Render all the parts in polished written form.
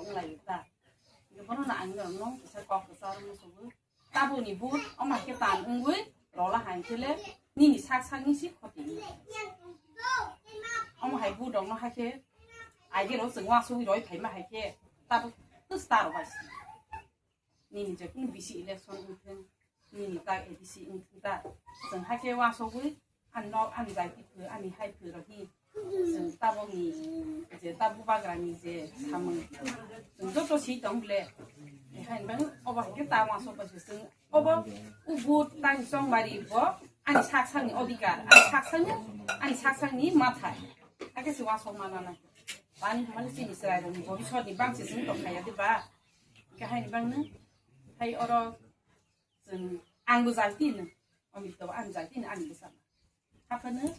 nó lại ta cái bọn nó ảnh hưởng nó sẽ có cái sao nó số ta bù nhỉ bút ông mà cái tàn ung với đó là hành thế lên nhìn sát sang như ship khó tính ông hay bút đó nó hay thế ai cái đó sừng hoa suy rồi thấy mà hay thế ta cứ start rồi nhìn giờ cũng bị sĩ election ung nhìn ta ADC ung ta sừng hay cái hoa suy ăn nó ăn giải thì ăn hay thừa rồi thì sừng ta bao nhỉ 이제 ta bút ba cái này 이제 tham sừng rất là sĩ tổng lệ hay bằng 어버 cái ta hoa suy sừng 어버 우붓 땅 Chongmari 뭐 아니 착상이 어디가 아니 착상이 마타이 아게스 와서 만나나 많이 말지 이스라엘은 뭐 비서디 방치 승도 가야 돼봐 그 하니 방는 하이 어러 좀 안구잘티는 어미도 안잘티는 아니 비싸 하프는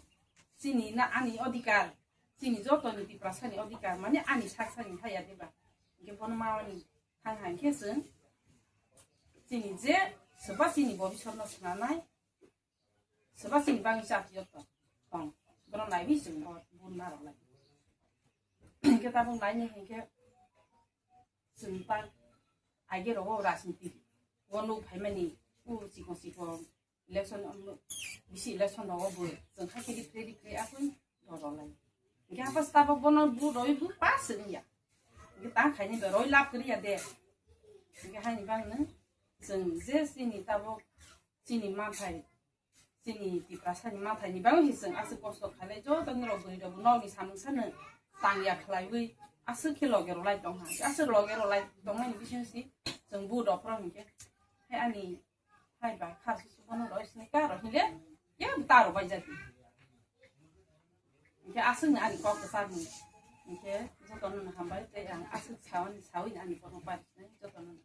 신이나 아니 어디가 신이 저더니 TIPRASA니 어디가 만약 아니 착상이 가야 돼봐 이게 보는 마음이 한한 캐슨 신이 이제 스바신이 뭐 비서는 나나이 스바신 방이 시작이었다. 그런 나이 비슷한 거 문나라 나. 이게 다 보면 나이 이게 순방 알게로 라신티. 원로 발매니 우 지금 일렉션 미시 일렉션 나오고 좀 하기리 프레디 아픈 너로라. 이게 아빠 스타벅 번호 부로이 부 빠스냐. 이게 딱 가니 너로이 랍 그래야 돼. 이게 하니 방은 좀 제신이 따복 신이 많다이 sini TIPRASA니 마타니 방히승 아스코스도 칼레죠 등으로 보이려 문어기 삼선은 땅이야 클라이브 아스킬로게로 라이 동하 아스로게로 라이 동하니 비신시 정부도 프로인게 해 아니 하이바 카스 수번을 넣으시니까 러힐레 야 따로 봐야지 이게 아스는 아니 꼭 사는 이게 저거는 한 발때 아스 사원 사원이 아니 보는 바지 저거는